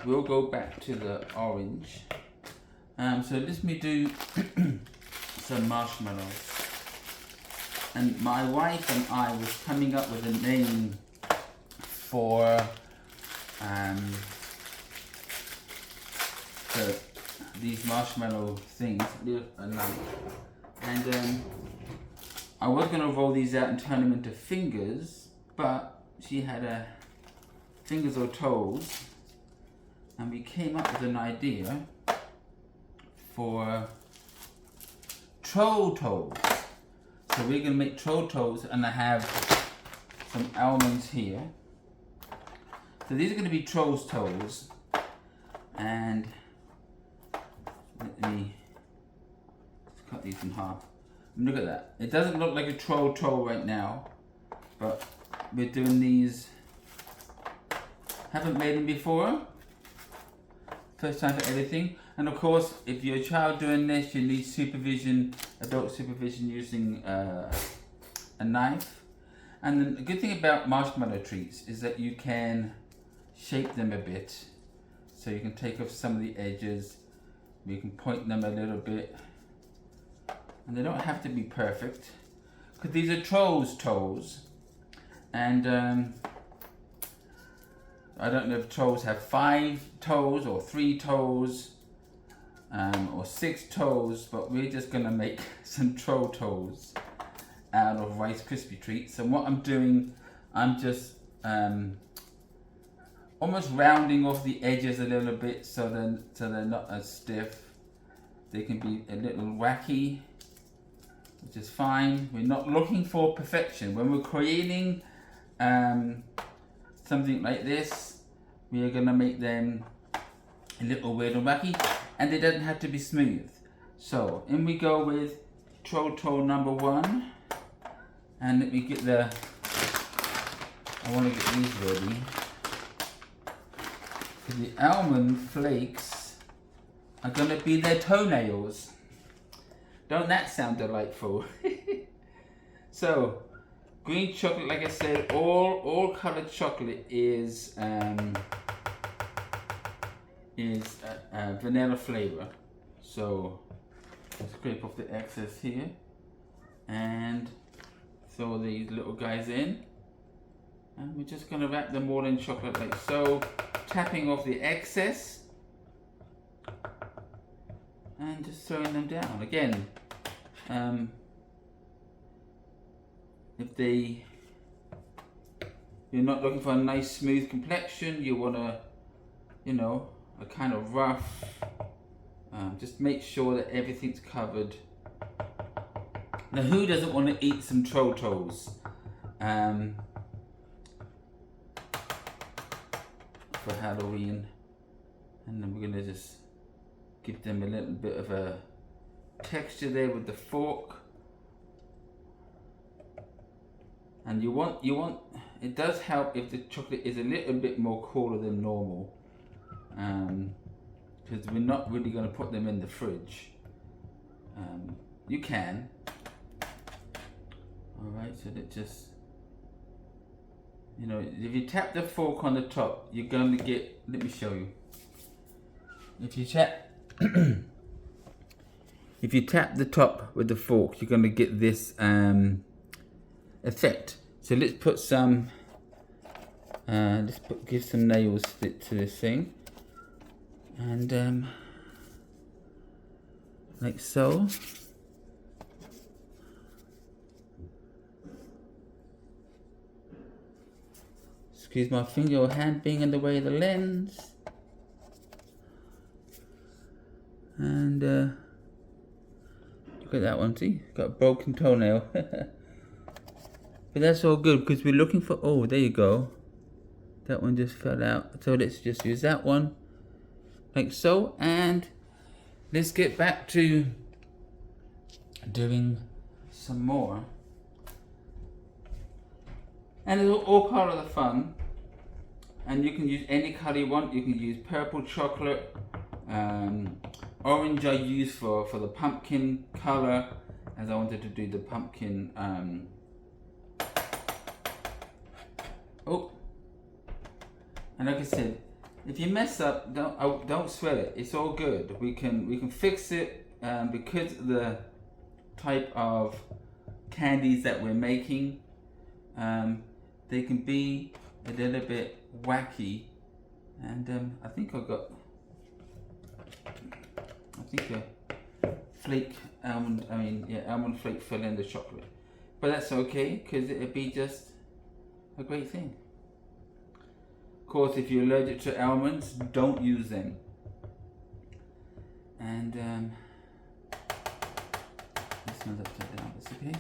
we'll go back to the orange. So let me do some marshmallows. And my wife and I was coming up with a name for these marshmallow things. And I was going to roll these out and turn them into fingers, but she had fingers or toes, and we came up with an idea for troll toes. So we're going to make troll toes, and I have some almonds here. So these are going to be troll's toes, and let me cut these in half. And look at that. It doesn't look like a troll toe right now, but we're doing these. Haven't made them before. First time for everything. And of course, if you're a child doing this, you need supervision, adult supervision, using a knife. And then the good thing about marshmallow treats is that you can shape them a bit. So you can take off some of the edges. You can point them a little bit. And they don't have to be perfect, because these are troll's toes. And I don't know if trolls have 5 toes or 3 toes or 6 toes, but we're just gonna make some troll toes out of Rice Krispie treats. And what I'm doing, I'm just almost rounding off the edges a little bit so they're not as stiff. They can be a little wacky, which is fine. We're not looking for perfection. When we're creating something like this, we are going to make them a little weird and wacky, and they don't have to be smooth. So in we go with troll toe number 1, and let me get I want to get these ready. So the almond flakes are going to be their toenails. Don't that sound delightful? So green chocolate, like I said, all colored chocolate is vanilla flavor. So let's scrape off the excess here and throw these little guys in, and we're just gonna wrap them all in chocolate like so, tapping off the excess and just throwing them down again. If you're not looking for a nice smooth complexion, you want a kind of rough, just make sure that everything's covered. Now, who doesn't want to eat some troll toes for Halloween? And then we're gonna just give them a little bit of a texture there with the fork. And you want it does help if the chocolate is a little bit more cooler than normal, because we're not really going to put them in the fridge. You can. Alright, so that just, if you tap the fork on the top, you're going to get, let me show you. If you tap if you tap the top with the fork, you're going to get this effect. So let's put some give some nails to this thing, and like so. Excuse my finger or hand being in the way of the lens. And look at that one, see? Got a broken toenail. But that's all good, because we're looking for, oh, there you go. That one just fell out. So let's just use that one, like so. And let's get back to doing some more. And it's all part of the fun. And you can use any color you want. You can use purple chocolate. Orange I use for the pumpkin color, as I wanted to do the pumpkin. And like I said, if you mess up, don't sweat it. It's all good. We can fix it because of the type of candies that we're making. They can be a little bit wacky, and I think a flake almond. Almond flake fell in the chocolate, but that's okay because it'd be just a great thing. Of course, if you're allergic to almonds, don't use them. And this one's upside down. That's okay.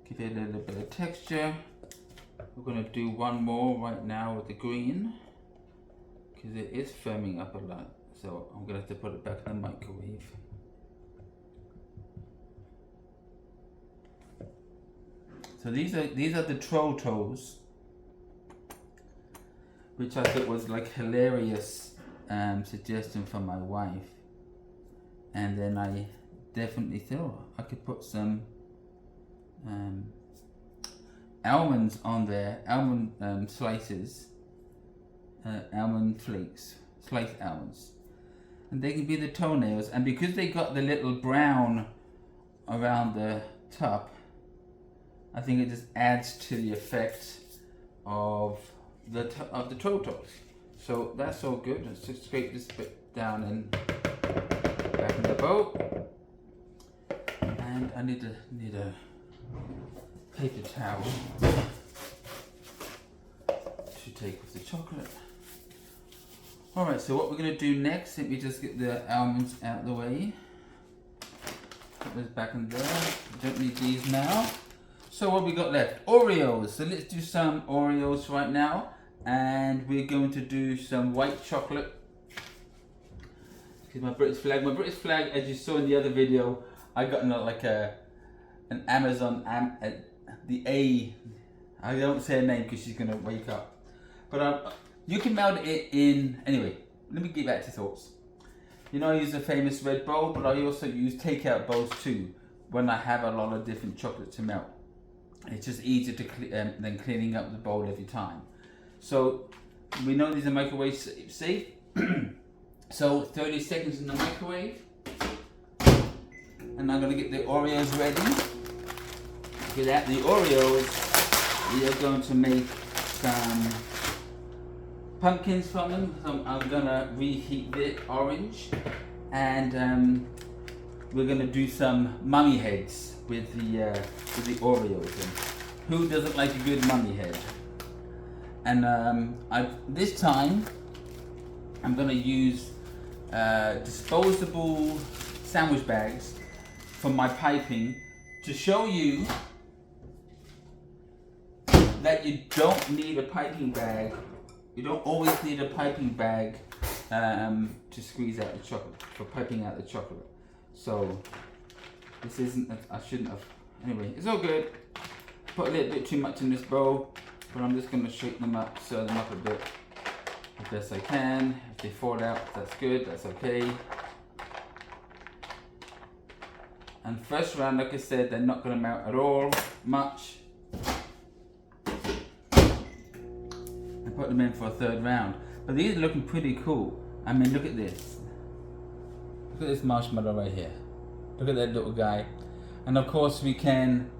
Give it a little bit of texture. We're going to do one more right now with the green because it is firming up a lot. So I'm going to have to put it back in the microwave. So these are the troll toes, which I thought was like hilarious suggestion from my wife. And then I definitely thought I could put some almonds on there, almond slices, almond flakes, sliced almonds, and they can be the toenails. And because they got the little brown around the top, I think it just adds to the effect of the toe toes. So that's all good. Let's just scrape this bit down and back in the bowl. And I need a paper towel to take off the chocolate. Alright, so what we're going to do next, let me just get the almonds out of the way. Put this back in there. Don't need these now. So what we got left? Oreos. So let's do some Oreos right now. And we're going to do some white chocolate. Here's my British flag. My British flag, as you saw in the other video, I got like an Amazon, I don't say her name because she's going to wake up. But you can melt it in, anyway, let me get back to thoughts. You know, I use a famous red bowl, but I also use takeout bowls too when I have a lot of different chocolate to melt. It's just easier to than cleaning up the bowl every time. So we know these are microwave safe. So 30 seconds in the microwave. And I'm going to get the Oreos ready. Without the Oreos, we are going to make some pumpkins from them. So I'm going to reheat the orange. And we're going to do some mummy heads with the Oreos. And who doesn't like a good mummy head? And this time I'm going to use disposable sandwich bags from my piping to show you that you don't need a piping bag. You don't always need a piping bag to squeeze out the chocolate, for piping out the chocolate. So this isn't, I shouldn't have, anyway, it's all good. Put a little bit too much in this bowl, but I'm just going to shake them up, stir them up a bit as best I can. If they fall out, that's good, that's okay. And first round, like I said, they're not going to melt at all, much. And put them in for a third round. But these are looking pretty cool. I mean, look at this. Look at this marshmallow right here. Look at that little guy. And of course we can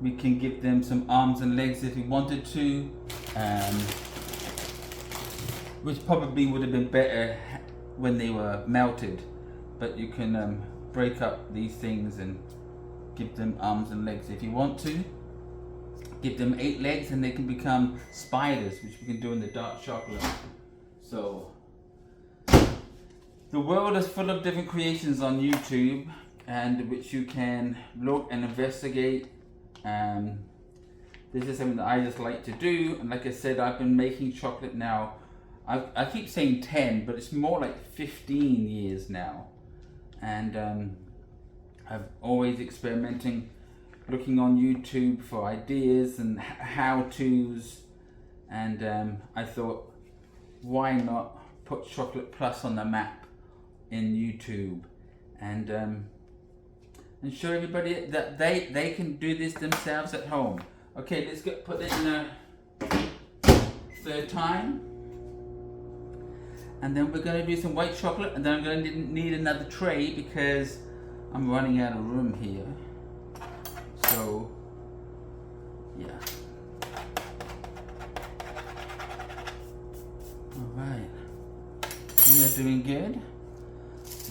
give them some arms and legs if we wanted to. Which probably would have been better when they were melted. But you can break up these things and give them arms and legs if you want to. Give them 8 legs and they can become spiders, which we can do in the dark chocolate. So the world is full of different creations on YouTube, and which you can look and investigate. This is something that I just like to do, and like I said, I've been making chocolate now. I keep saying 10, but it's more like 15 years now. And I'm always experimenting, looking on YouTube for ideas and how-tos, and I thought, why not put Chocolate Plus on the map in YouTube and show everybody that they can do this themselves at home. Okay, let's put it in a third time. And then we're going to do some white chocolate, and then I'm going to need another tray because I'm running out of room here. So, yeah. Alright. We are doing good.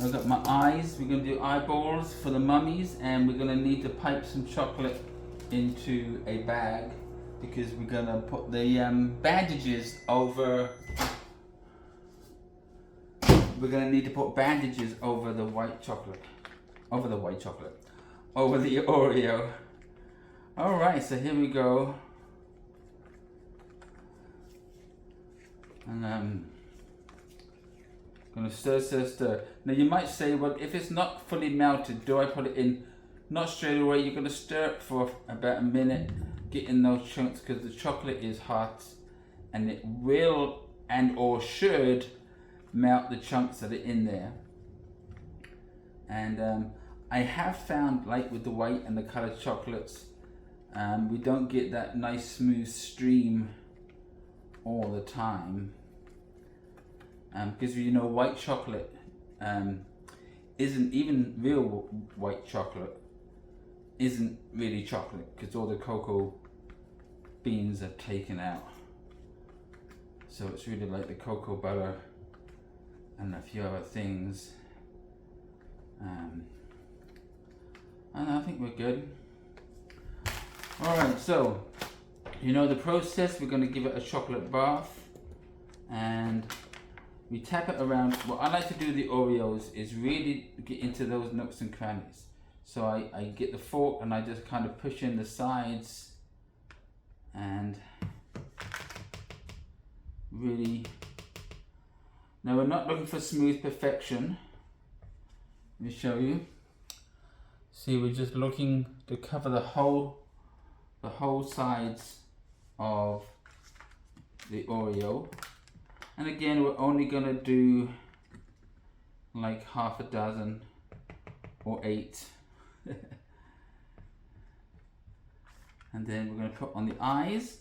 I've got my eyes. We're going to do eyeballs for the mummies, and we're going to need to pipe some chocolate into a bag because we're going to put the bandages over. We're going to need to put bandages over the white chocolate. Over the Oreo. Alright, so here we go. And gonna stir. Now you might say, well, if it's not fully melted, do I put it in? Not straight away. You're gonna stir it for about a minute, getting those chunks, because the chocolate is hot, and it will and or should melt the chunks that are in there. And I have found, like with the white and the colored chocolates, we don't get that nice smooth stream all the time. Because you know, white chocolate isn't even real white chocolate isn't really chocolate because all the cocoa beans are taken out. So it's really like the cocoa butter and a few other things. And I think we're good. Alright, so you know the process. We're going to give it a chocolate bath, and we tap it around. What I like to do with the Oreos is really get into those nooks and crannies. So I get the fork and I just kind of push in the sides and really. Now we're not looking for smooth perfection. Let me show you. See, we're just looking to cover the whole sides of the Oreo. And again, we're only gonna do like half a dozen or 8. And then we're gonna put on the eyes.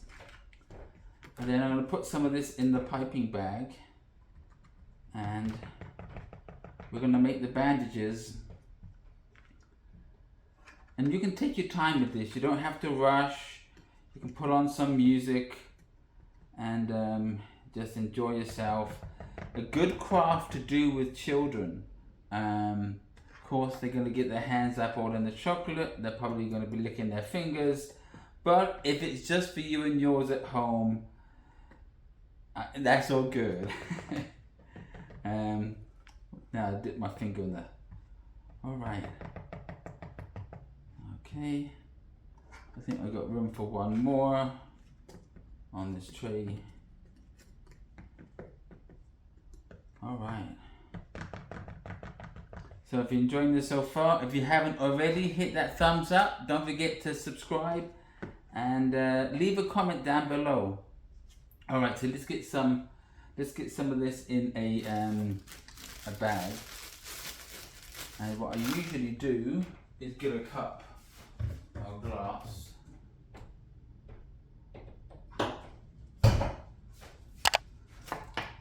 And then I'm gonna put some of this in the piping bag. And we're gonna make the bandages. And you can take your time with this. You don't have to rush. You can put on some music and just enjoy yourself. A good craft to do with children. Of course, they're going to get their hands up all in the chocolate. They're probably going to be licking their fingers. But if it's just for you and yours at home, that's all good. Now I dip my finger in there. All right. Okay. I think I've got room for one more on this tray. Alright. So if you're enjoying this so far, if you haven't already, hit that thumbs up. Don't forget to subscribe and leave a comment down below. Alright, so let's get some of this in a bag. And what I usually do is get a cup or glass.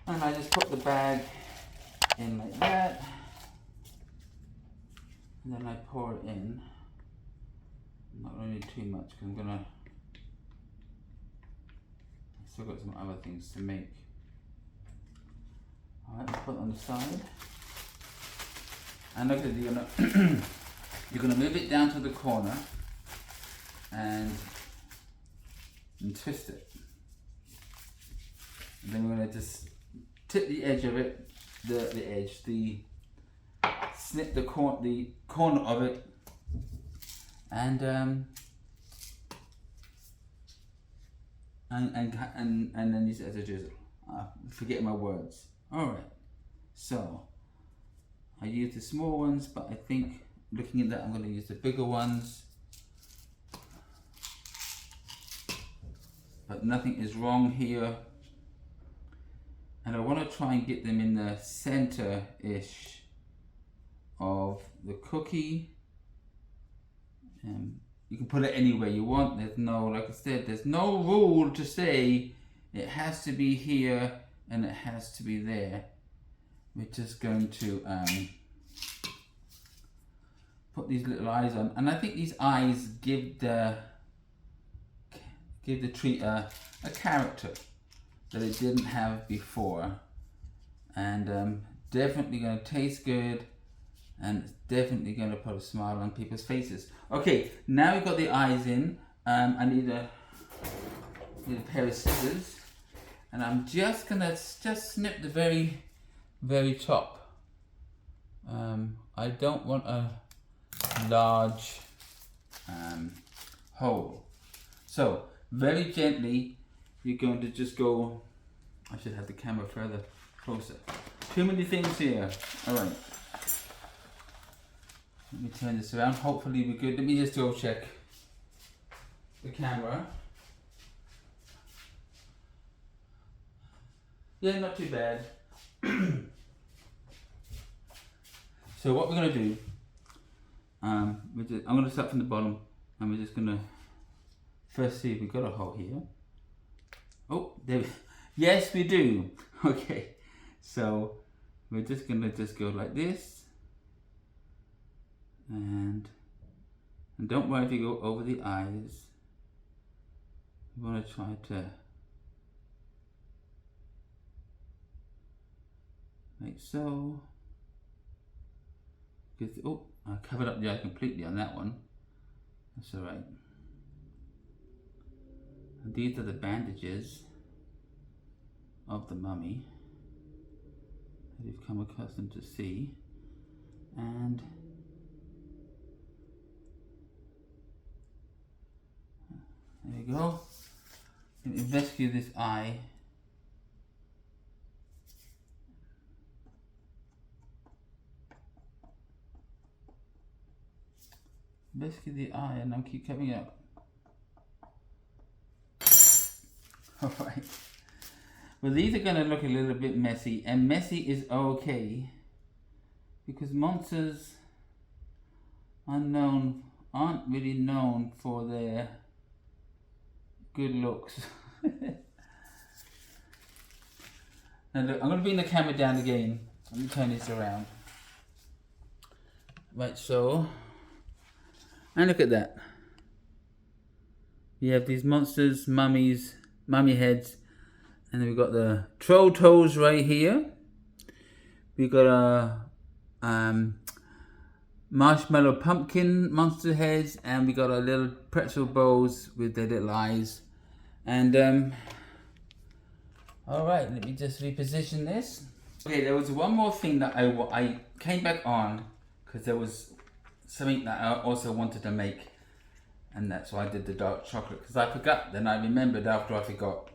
And I just put the bag in like that, and then I pour it in. Not really too much because I still got some other things to make. Alright, put it on the side. And look at it, you're gonna move it down to the corner and twist it. And then we're gonna just tip the edge of it, snip the corner of it, and then use it as a drizzle. Forgetting my words. All right, so I use the small ones, but I think looking at that, I'm going to use the bigger ones. But nothing is wrong here. And I want to try and get them in the center-ish of the cookie. You can put it anywhere you want. There's no, like I said, there's no rule to say It has to be here and it has to be there. We're just going to put these little eyes on, and I think these eyes give the treat a character that it didn't have before, and definitely going to taste good, and it's definitely going to put a smile on people's faces. Okay, now we've got the eyes in. I need a pair of scissors, and I'm just gonna snip the very top. I don't want a large hole, so very gently you're going to just go. I should have the camera further closer. Too many things here. All right, let me turn this around. Hopefully we're good. Let me just double check the camera. Yeah, not too bad. So what we're gonna do, I'm gonna start from the bottom, and we're just gonna first see if we've got a hole here. Oh, there. Yes, we do. Okay, so we're just gonna go like this, and don't worry if you go over the eyes. You want to try to like so. Because, oh, I covered up the eye completely on that one. That's all right. And these are the bandages of the mummy that you've come accustomed to see. And there you go. Let me rescue this eye. Rescue the eye, and I'll keep coming up. Alright. Well, these are going to look a little bit messy, and messy is okay, because monsters aren't really known for their good looks. Now look, I'm going to bring the camera down again. Let me turn this around. Right, so, and look at that. We have these monsters, mummy heads, and then we've got the troll toes right here. We've got a marshmallow pumpkin monster heads, and we got our little pretzel bows with their little eyes. And all right, let me just reposition this. Okay, there was one more thing that I came back on because there was something that I also wanted to make, and that's why I did the dark chocolate, because I forgot. Then I remembered after I forgot.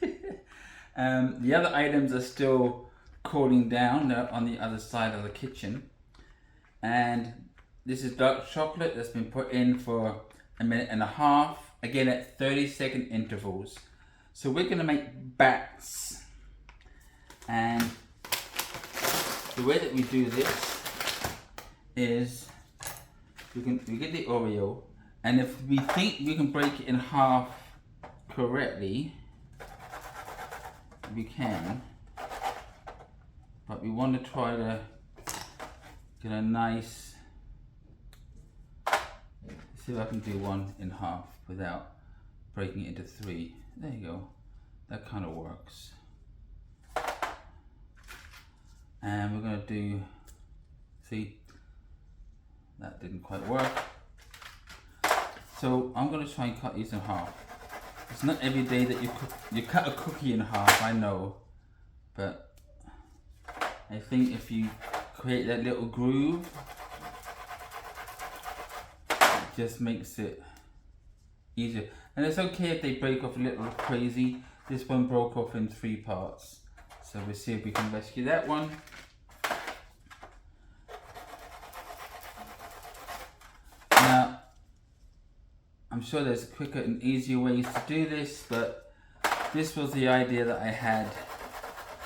The other items are still cooling down. They're on the other side of the kitchen, and this is dark chocolate that's been put in for a minute and a half, again at 30-second intervals. So we're going to make bats, and the way that we do this is we get the Oreo, and if we think we can break it in half correctly, we can, but we want to try to get a nice, see if I can do one in half without breaking it into three. There you go, that kind of works. And we're going to do, see, that didn't quite work. So I'm going to try and cut these in half. It's not every day that you cut a cookie in half, I know, but I think if you create that little groove, it just makes it easier. And it's okay if they break off a little crazy. This one broke off in 3 parts, so we'll see if we can rescue that one. Now, I'm sure there's quicker and easier ways to do this, but this was the idea that I had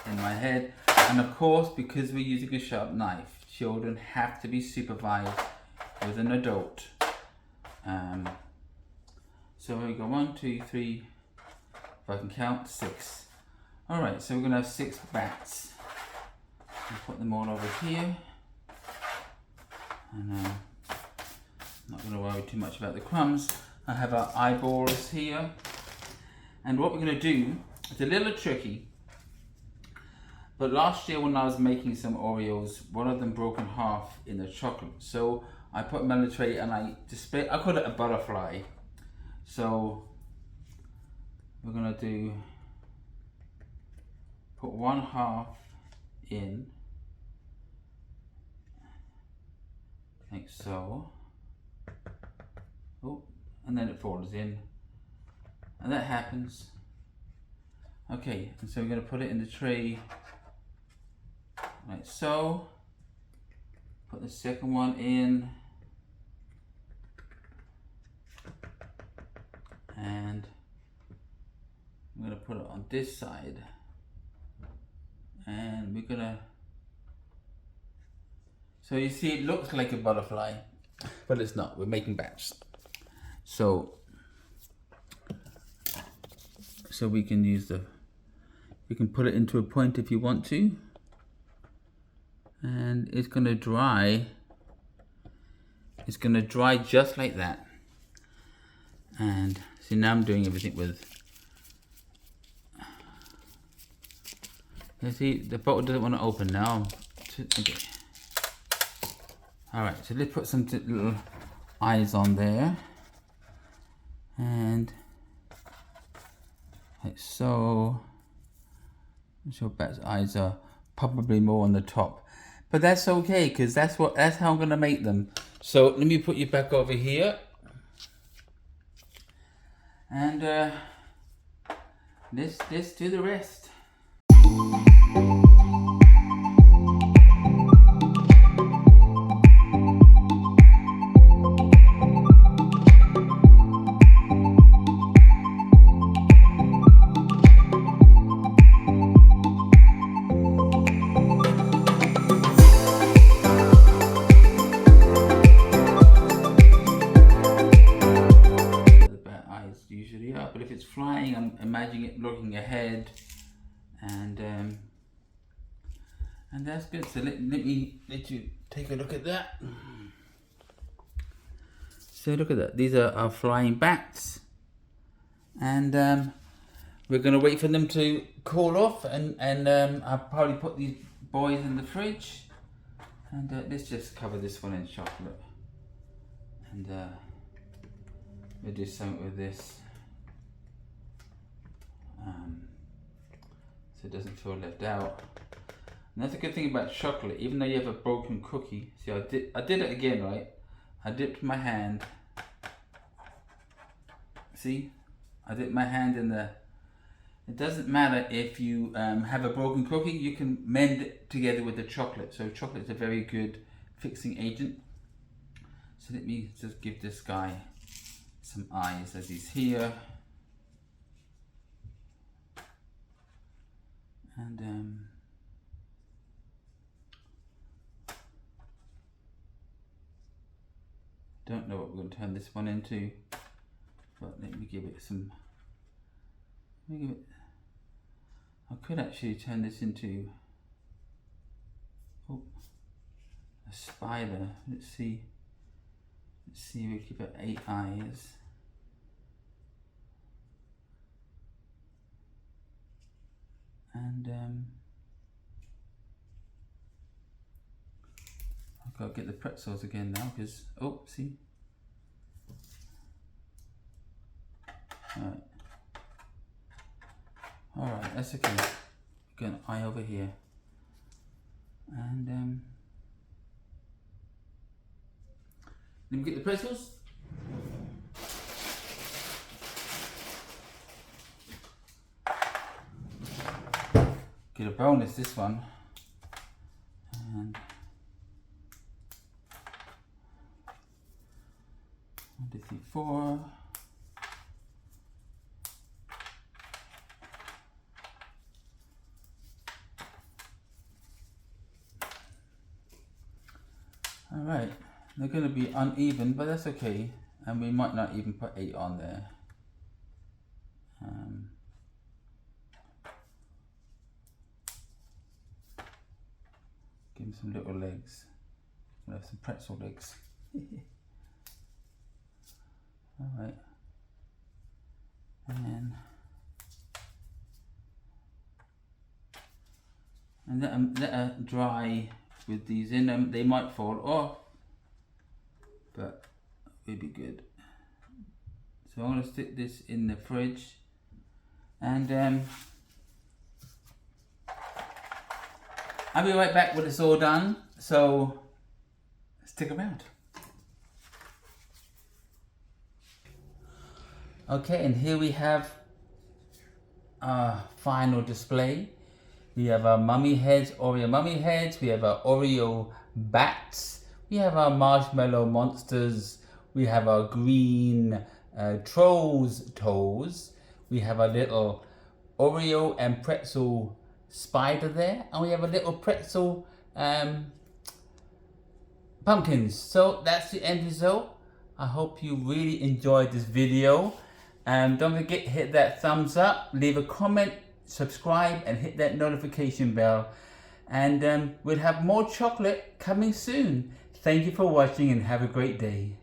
in my head. And of course, because we're using a sharp knife, children have to be supervised with an adult. So we go 1, 2, 3, If I can count, 6. Alright, so we're going to have 6 bats. I'll put them all over here. And I'm not going to worry too much about the crumbs. I have our eyeballs here. And what we're going to do, it's a little tricky. But last year when I was making some Oreos, one of them broke in half in the chocolate. So I put them on the tray and I display, I call it a butterfly. So we're going to put 1/2 in, like so. Oh, and then it falls in. And that happens. Okay, and so we're going to put it in the tray like so. Put the second one in. And I'm going to put it on this side. And we're going to... So you see it looks like a butterfly, but it's not. We're making bats. So we can use you can put it into a point if you want to. And it's going to dry. It's going to dry just like that. And see, now I'm doing everything with... You see, the bottle doesn't want to open now. Okay. Alright, so let's put some little eyes on there. And like so. I'm sure Bat's eyes are probably more on the top. But that's okay, because that's how I'm gonna make them. So let me put you back over here. And let's do the rest. But if it's flying, I'm imagining it looking ahead, and that's good. So let you take a look at that. So look at that. These are our flying bats, and we're going to wait for them to cool off, and I'll probably put these boys in the fridge, and let's just cover this one in chocolate, and we'll do something with this. So it doesn't feel left out. And that's a good thing about chocolate, even though you have a broken cookie. See, I did it again, right? I dipped my hand. See? I dipped my hand in the... It doesn't matter if you have a broken cookie, you can mend it together with the chocolate. So chocolate is a very good fixing agent. So let me just give this guy some eyes as he's here. And don't know what we're going to turn this one into, but let me give it some. I could actually turn this into a spider. Let's see. We give it 8 eyes. And I've got to get the pretzels again now, because see. Alright, that's okay. Got an eye over here. And let me get the pretzels. Get a bonus this one. And 1, 2, 3, 4. Alright, they're going to be uneven, but that's okay. And we might not even put 8 on there. Give him some little legs. We'll have some pretzel legs. Alright. And let her dry with these in them. They might fall off, but it'll be good. So I'm going to stick this in the fridge, and I'll be right back when it's all done, so stick around. Okay, and here we have our final display. We have our mummy heads, Oreo mummy heads, we have our Oreo bats, we have our marshmallow monsters, we have our green trolls toes, we have a little Oreo and pretzel spider there, and we have a little pretzel pumpkins. So that's the end result. I hope you really enjoyed this video. Don't forget to hit that thumbs up, leave a comment, subscribe, and hit that notification bell. And we'll have more chocolate coming soon. Thank you for watching and have a great day.